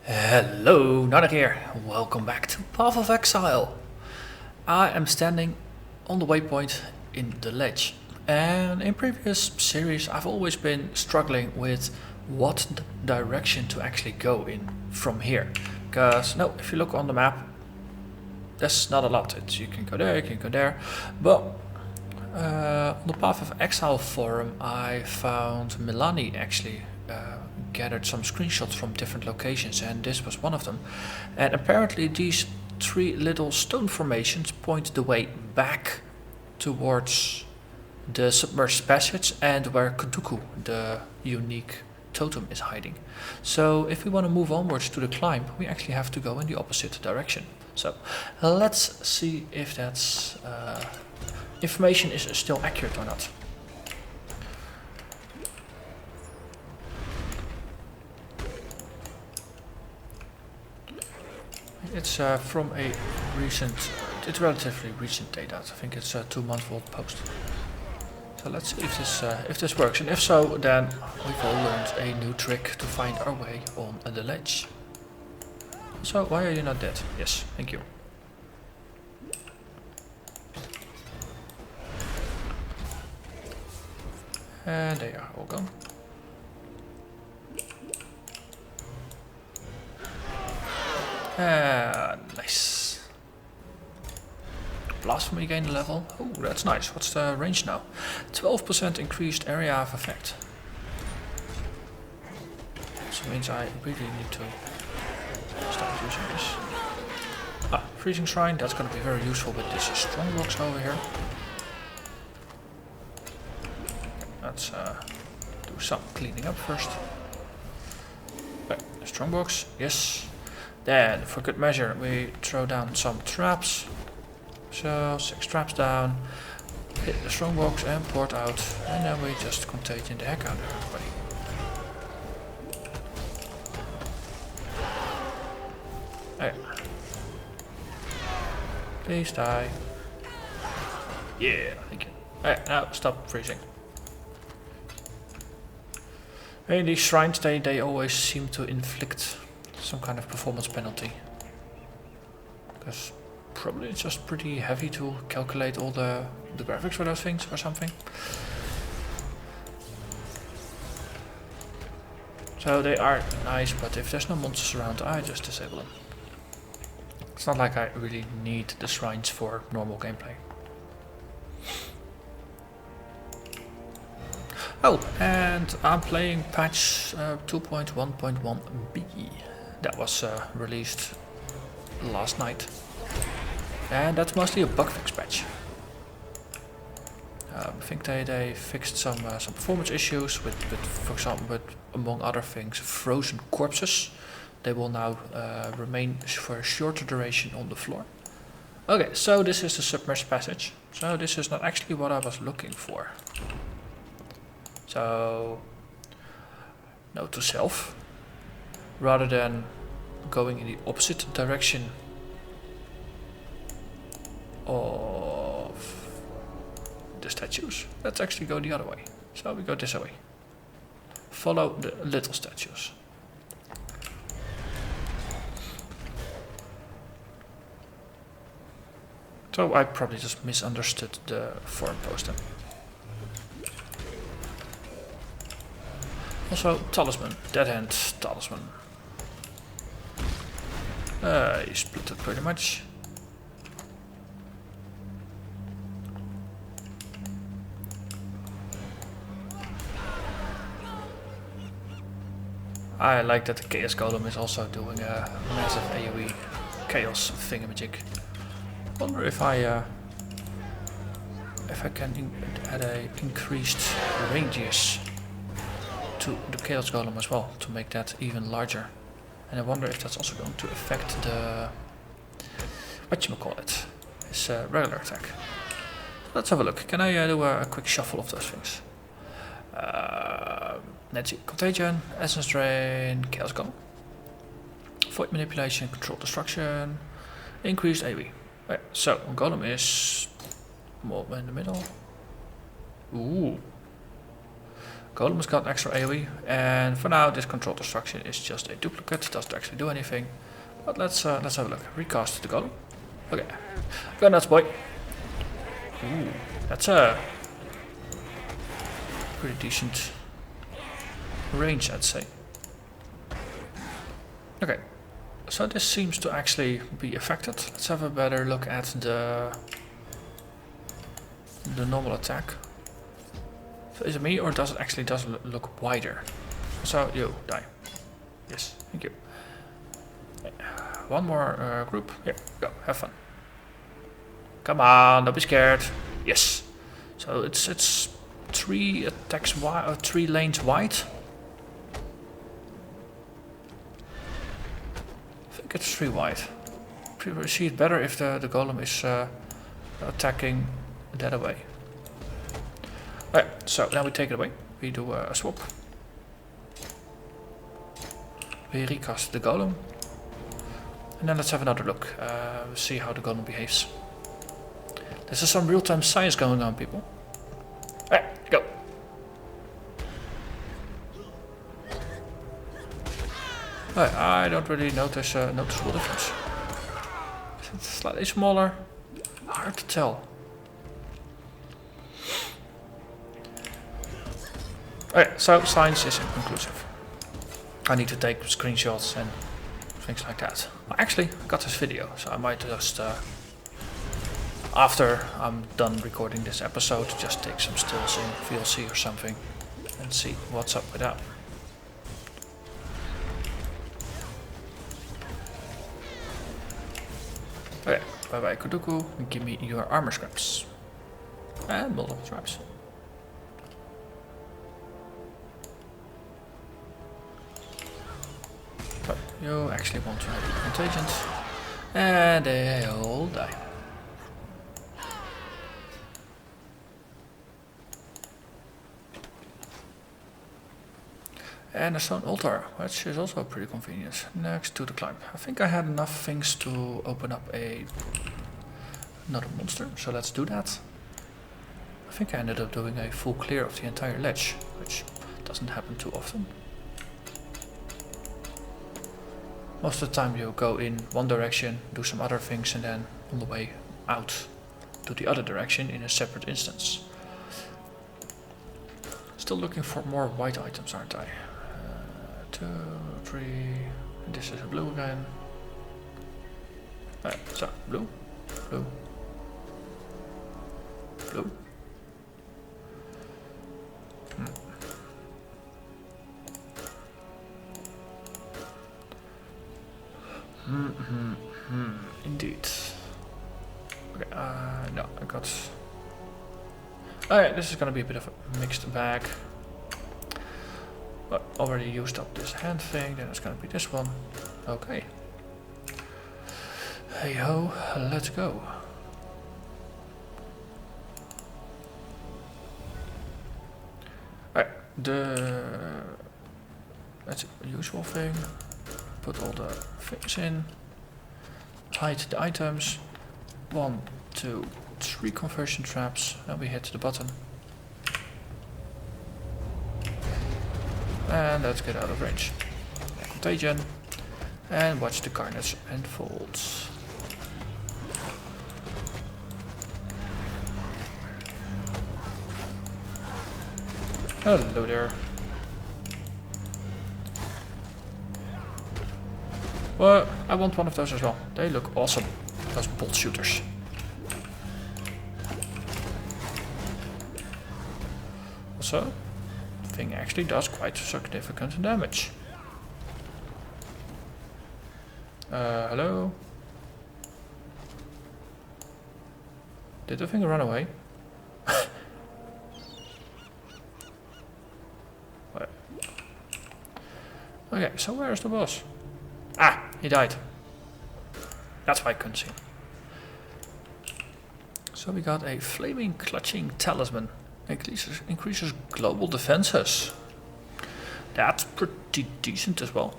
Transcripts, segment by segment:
Hello, Narnach here. Welcome back to Path of Exile. I am standing on the waypoint in the ledge, and in previous series I've always been struggling with what direction to actually go in from here. Because if you look on the map, there's not a lot. You can go there, you can go there, but on the Path of Exile forum I found Milani actually gathered some screenshots from different locations, and this was one of them. And apparently these three little stone formations point the way back towards the submerged passage and where Kutuku, the unique totem, is hiding. So if we want to move onwards to the climb, we actually have to go in the opposite direction. So let's see if that's information is still accurate or not. It's from a it's relatively recent data. I think it's a 2-month-old post. So let's see if this works, and if so, then we've all learned a new trick to find our way on the ledge. So why are you not dead? Yes, thank you. And they are all gone. Nice. Blasphemy gain a level. Oh, that's nice. What's the range now? 12% increased area of effect. So means I really need to start using this. Freezing Shrine. That's going to be very useful with these strong blocks over here. Let's do some cleaning up first. Okay, strong box. Yes. Then, for good measure, we throw down some traps. So, 6 traps down, hit the strongbox and port out, and then we just contagion the heck out of everybody. There. Please die. Yeah, thank you. Alright, now stop freezing. In these shrines, they always seem to inflict some kind of performance penalty, because probably it's just pretty heavy to calculate all the graphics for those things or something. So they are nice, but if there's no monsters around, I just disable them. It's not like I really need the shrines for normal gameplay. Oh, and I'm playing patch 2.1.1b. That was released last night, and that's mostly a bug fix patch. I think they fixed some performance issues with, for example, among other things, frozen corpses. They will now remain for a shorter duration on the floor. Okay, so this is the submerged passage. So this is not actually what I was looking for. So, note to self. Rather than going in the opposite direction of the statues, let's actually go the other way. So we go this way. Follow the little statues. So I probably just misunderstood the forum poster. Also, Talisman, dead hand Talisman. You split it pretty much. I like that the Chaos Golem is also doing a massive AoE chaos thingamajig. Wonder if I can add a increased radius to the Chaos Golem as well, to make that even larger. And I wonder if that's also going to affect the, whatchamacallit, his regular attack. Let's have a look. Can I do a quick shuffle of those things? Let's see. Contagion, Essence Drain, Chaos Golem. Void Manipulation, Control Destruction, Increased AoE. Right, so, Golem is more in the middle. Ooh. Golem's got extra AoE, and for now this control destruction is just a duplicate, doesn't actually do anything. But let's have a look. Recast the Golem. Okay, go nuts, boy. Ooh, that's a pretty decent range, I'd say. Okay, so this seems to actually be affected. Let's have a better look at the normal attack. So is it me, or does it actually look wider? So you die. Yes, thank you. One more group. Here, go, have fun. Come on, don't be scared. Yes. So it's 3 attacks wide, or 3 lanes wide. I think it's 3 wide. People see it better if the golem is attacking that way. Alright, so now we take it away. We do a swap. We recast the golem. And then let's have another look. See how the golem behaves. This is some real-time science going on, people. Alright, go. Alright, I don't really notice a noticeable difference. It's slightly smaller. Hard to tell. Alright, so science is inconclusive. I need to take screenshots and things like that. Well, actually, I got this video, so I might just, after I'm done recording this episode, just take some stills in VLC or something and see what's up with that. Okay, bye bye Kuduku, and give me your armor scraps. And multiple scraps. But you actually want to have the contagions. And they all die. And a stone altar, which is also pretty convenient, next to the climb. I think I had enough things to open up another monster, so let's do that. I think I ended up doing a full clear of the entire ledge, which doesn't happen too often. Most of the time you go in one direction, do some other things, and then on the way out to the other direction in a separate instance. Still looking for more white items, aren't I? 2, 3, and this is a blue again. Right, so blue, blue, blue. Indeed. Okay, no, I got... Alright, this is gonna be a bit of a mixed bag. But already used up this hand thing, then it's gonna be this one. Okay. Hey ho, let's go. Alright, that's the usual thing. Put all the things in. Hide the items. 1, 2, 3 conversion traps. Then we hit the button. And let's get out of range. Contagion. And watch the carnage unfold. Hello there. Well, I want one of those as well. They look awesome. Those bolt shooters. Also, the thing actually does quite significant damage. Hello? Did the thing run away? What? Okay, so where's the boss? Ah, he died. That's why I couldn't see him. So we got a flaming clutching talisman. Increases global defenses. That's pretty decent as well.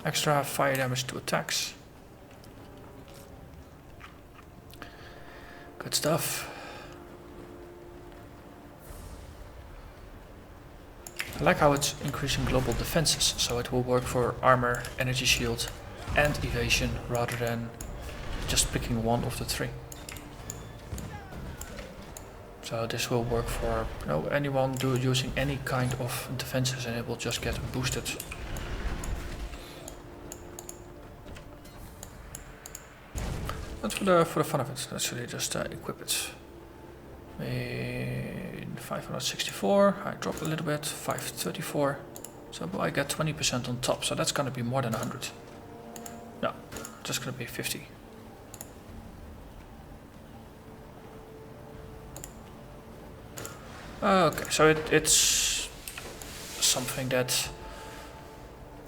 Extra fire damage to attacks. Good stuff. I like how it's increasing global defenses, so it will work for armor, energy shield and evasion rather than just picking one of the three. So this will work for anyone using any kind of defenses, and it will just get boosted. But for the fun of it, let's really just equip it. 564, I dropped a little bit, 534. So I get 20% on top, so that's gonna be more than 100. No, just gonna be 50. Okay, so it's something that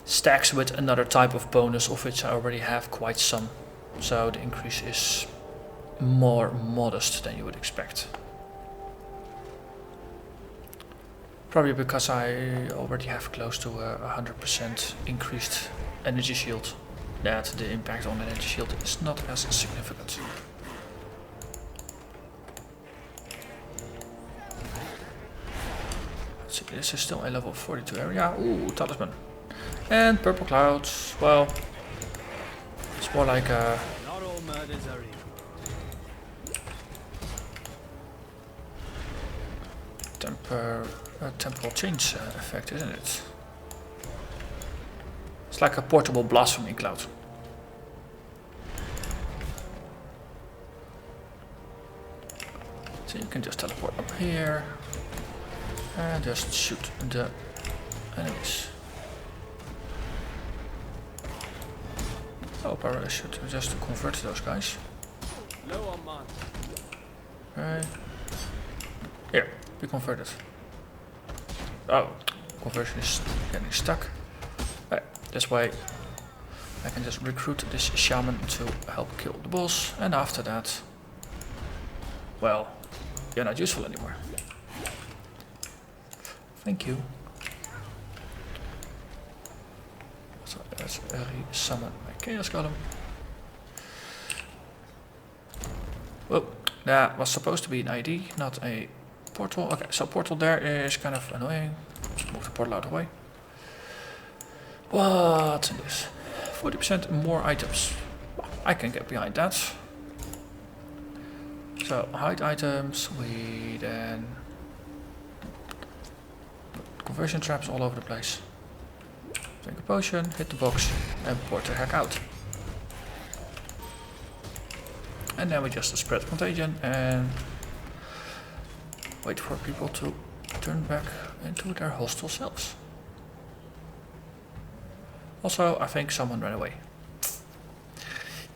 stacks with another type of bonus, of which I already have quite some. So the increase is more modest than you would expect. Probably because I already have close to 100% increased energy shield, that the impact on the energy shield is not as significant. Let's see, this is still a level 42 area. Ooh, Talisman. And purple clouds, well, it's more like a... Not all murders are equal. Temporal change effect, isn't it? It's like a portable blasphemy cloud. So you can just teleport up here and just shoot the enemies. Oh, I should just convert those guys. Okay. Here, be converted. Oh, conversion is getting stuck. Right, this way I can just recruit this shaman to help kill the boss, and after that, well, you're not useful anymore. Thank you. So let's resummon my chaos golem. Whoa, that was supposed to be an ID, not a portal. Okay, so portal there is kind of annoying. Let's move the portal out of the way. What's in this? 40% more items. I can get behind that. So hide items, we then put conversion traps all over the place. Drink a potion, hit the box and port the heck out. And then we just spread contagion and wait for people to turn back into their hostile selves. Also, I think someone ran away.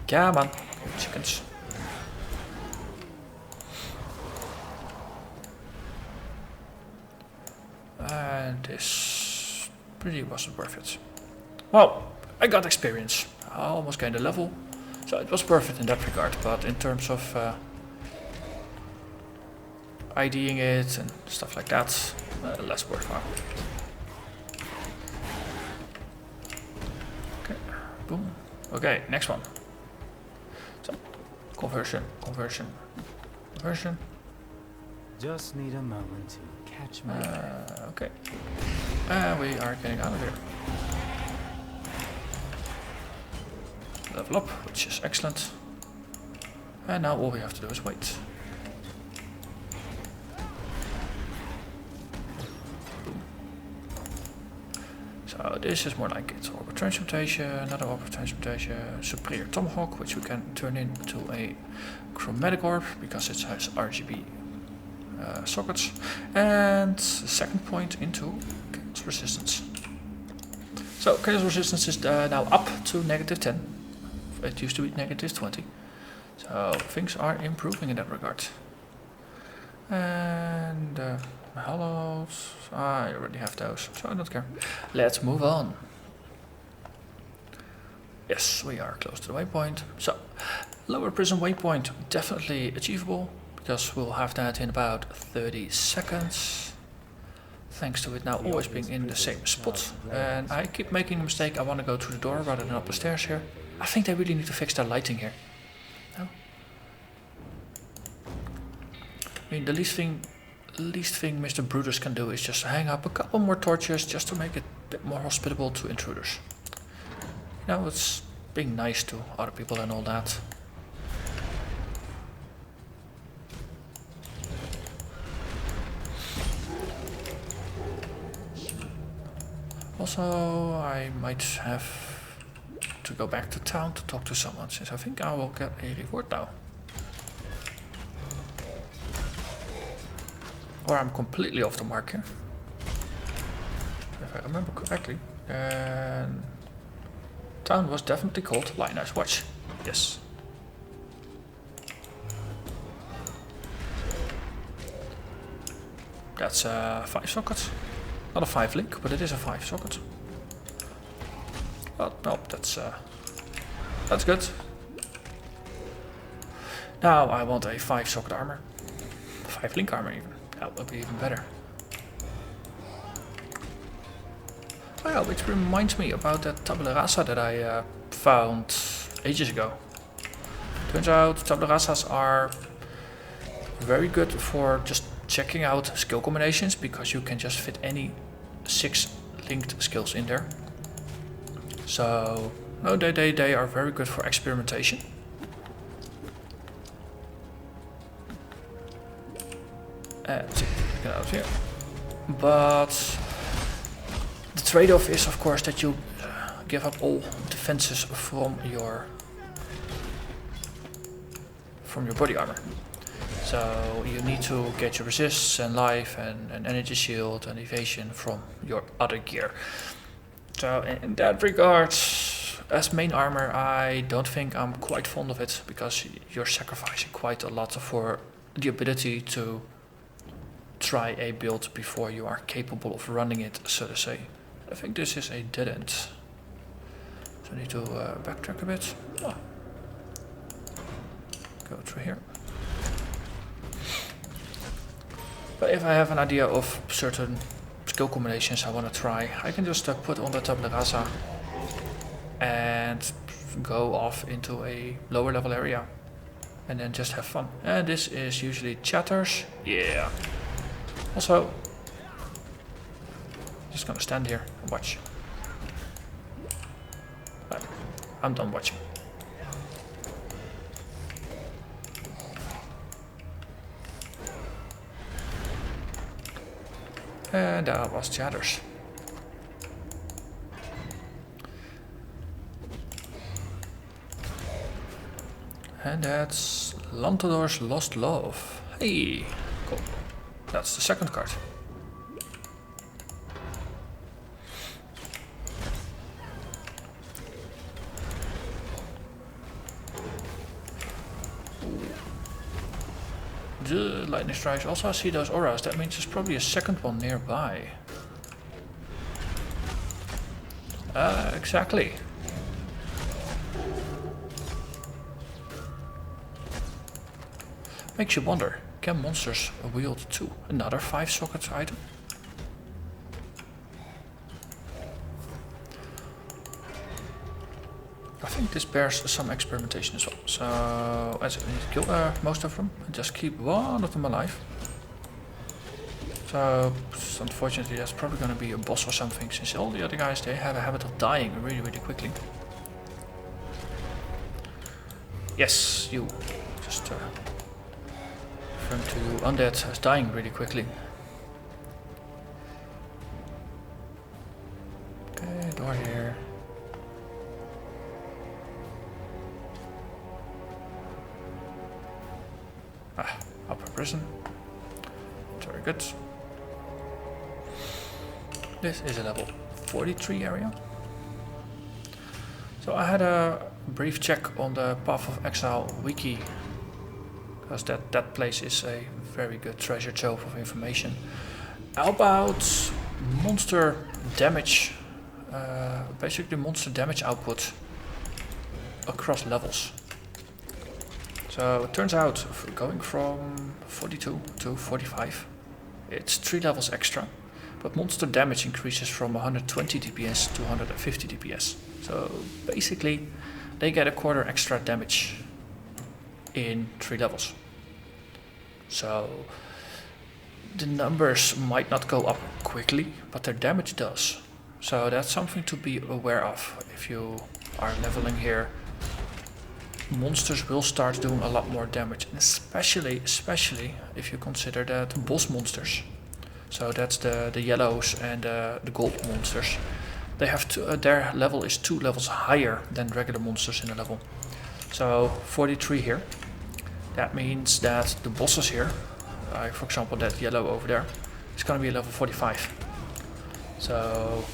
Come on, chickens. And this really wasn't worth it. Well, I got experience. I almost gained a level. So it was worth it in that regard, but in terms of IDing it and stuff like that, less worthwhile. Okay, boom. Okay, next one. So, conversion. Just need a moment to catch my breath. Okay. We are getting out of here. Level up, which is excellent. And now all we have to do is wait. Boom. So this is more like it's orbital transmutation, another orbital transmutation, superior tomahawk, which we can turn into a chromatic orb because it has RGB sockets, and the second point into chaos resistance. So chaos resistance is now up to -10. It used to be -20. So things are improving in that regard. And hollows, I already have those, so I don't care. Let's move on. Yes, we are close to the waypoint. So lower prison waypoint, definitely achievable, because we'll have that in about 30 seconds. Thanks to it now always being in the same spot. And I keep making the mistake, I want to go through the door rather than up the stairs here. I think they really need to fix their lighting here. No? I mean, the least thing Mr. Brutus can do is just hang up a couple more torches just to make it a bit more hospitable to intruders. You know, it's being nice to other people and all that. Also, I might have to go back to town to talk to someone, since I think I will get a reward now. Or I'm completely off the mark here. If I remember correctly. And town was definitely called Lionel's Watch. Yes. That's a 5 socket. Not a 5 link, but it is a 5 socket. Well, no, that's good. Now I want a 5 socket armor. 5 link armor even. That would be even better. Oh yeah, which reminds me about that tabula rasa that I found ages ago. Turns out tabula rasas are very good for just checking out skill combinations, because you can just fit any 6 linked skills in there. So no, they are very good for experimentation. Let's see, get out here. But the trade-off is, of course, that you give up all defenses from your body armor. So you need to get your resists and life and energy shield and evasion from your other gear. So in that regard, as main armor, I don't think I'm quite fond of it, because you're sacrificing quite a lot for the ability to try a build before you are capable of running it, so to say. I think this is a dead end. So I need to backtrack a bit. Oh. Go through here. But if I have an idea of certain skill combinations I want to try, I can just put on the tabula rasa and go off into a lower level area and then just have fun. And this is usually chatters. Yeah. Also, just gonna stand here and watch. Right. I'm done watching. And that was chatters. And that's Lantador's Lost Love. Hey, cool. That's the second card. The lightning strikes. Also, I see those auras. That means there's probably a second one nearby. Exactly. Makes you wonder, can monsters wield too? Another 5 socket item? I think this bears some experimentation as well. So as I need to kill most of them and just keep one of them alive. So unfortunately that's probably going to be a boss or something, since all the other guys, they have a habit of dying really quickly. Yes, you. Just referring to you undead as dying really quickly. Okay, door here. Upper prison. Very good. This is a level 43 area. So I had a brief check on the Path of Exile wiki, because that place is a very good treasure trove of information about monster damage, basically monster damage output across levels. So it turns out going from 42 to 45, it's 3 levels extra, but monster damage increases from 120 DPS to 150 DPS. So basically they get a quarter extra damage in 3 levels. So the numbers might not go up quickly, but their damage does. So that's something to be aware of. If you are leveling here, monsters will start doing a lot more damage, and especially if you consider that boss monsters. So that's the yellows and the gold monsters. They have their level is 2 levels higher than regular monsters in the level. So 43 here. That means that the bosses here, like for example that yellow over there, is going to be a level 45. So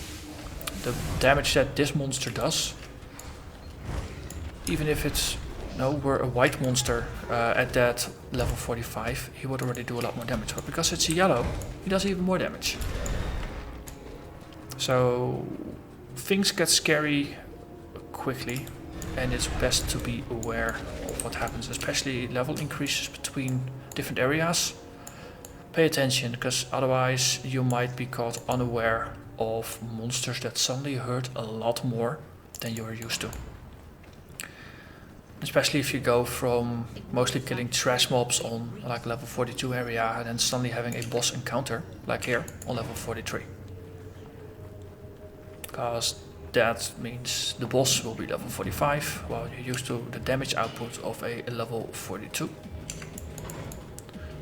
the damage that this monster does, even if it's were a white monster at that level 45, he would already do a lot more damage. But because it's a yellow, he does even more damage. So things get scary quickly, and it's best to be aware of what happens, especially level increases between different areas. Pay attention, because otherwise you might be caught unaware of monsters that suddenly hurt a lot more than you're used to. Especially if you go from mostly killing trash mobs on like level 42 area and then suddenly having a boss encounter like here on level 43. Because that means the boss will be level 45 while you're used to the damage output of a level 42.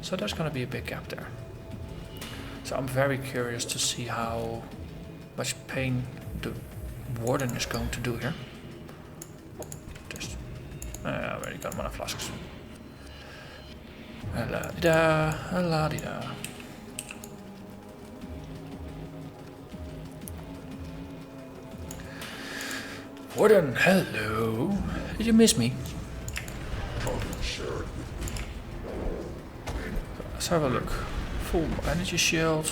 So there's going to be a big gap there. So I'm very curious to see how much pain the warden is going to do here. I already got mana flasks. La-di-da, la-di-da. Warden, hello. Did you miss me? Let's have a look. Full energy shield.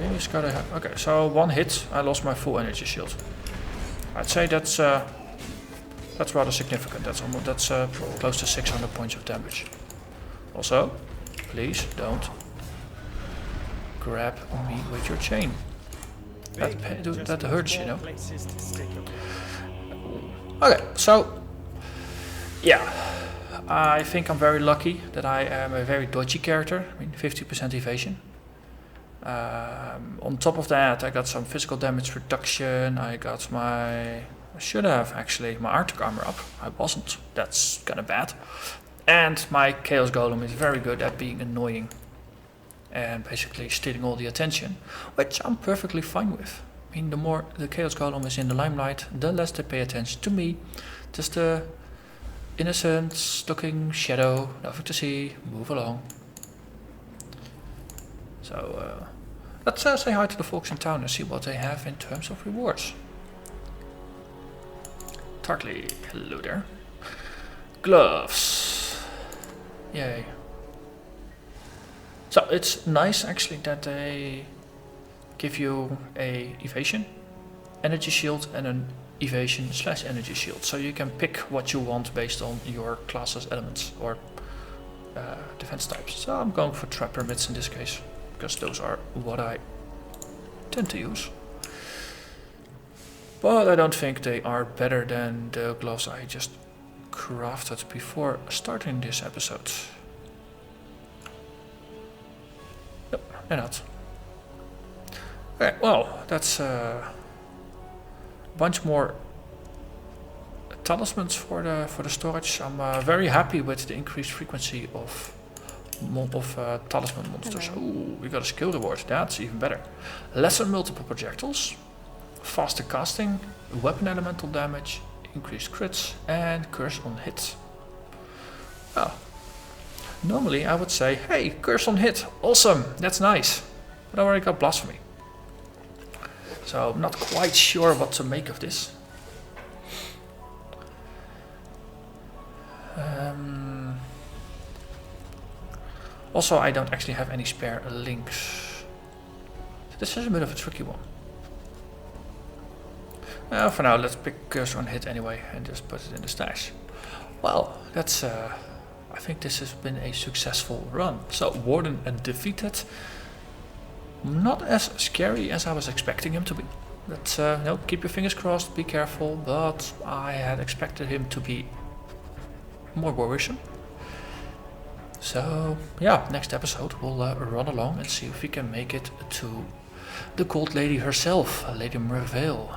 You just gotta have. Okay, so one hit, I lost my full energy shield. I'd say that's rather significant. That's close to 600 points of damage. Also, please don't grab me with your chain. That hurts, you know. Okay, so yeah, I think I'm very lucky that I am a very dodgy character. I mean, 50% evasion. On top of that, I got some physical damage reduction. I should have actually my Arctic armor up. I wasn't. That's kind of bad. And my Chaos Golem is very good at being annoying and basically stealing all the attention, which I'm perfectly fine with. I mean, the more the Chaos Golem is in the limelight, the less they pay attention to me. Just a innocent looking shadow, nothing to see, move along. So let's say hi to the folks in town and see what they have in terms of rewards. Tartley, hello there. Gloves. Yay. So it's nice actually that they give you a evasion, energy shield and an evasion / energy shield. So you can pick what you want based on your class's elements or defense types. So I'm going for trap pyramids in this case, because those are what I tend to use. But I don't think they are better than the gloves I just crafted before starting this episode. Nope, they're not. Okay, well, that's a bunch more talismans for the storage. I'm very happy with the increased frequency of talisman monsters. Ooh, we got a skill reward. That's even better. Lesser multiple projectiles, faster casting, weapon elemental damage, increased crits, and curse on hit. Well, normally I would say, hey, curse on hit, awesome, that's nice. But I already got blasphemy. So I'm not quite sure what to make of this. Also, I don't actually have any spare links. So this is a bit of a tricky one. For now, let's pick cursor on hit anyway and just put it in the stash. Well, that's I think this has been a successful run. So Warden defeated. Not as scary as I was expecting him to be. But no, keep your fingers crossed, be careful. But I had expected him to be more worrisome. So yeah, next episode we'll run along and see if we can make it to the Gold Lady herself, Lady Merveil.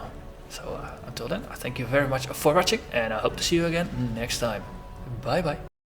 So until then, I thank you very much for watching, and I hope to see you again next time. Bye bye.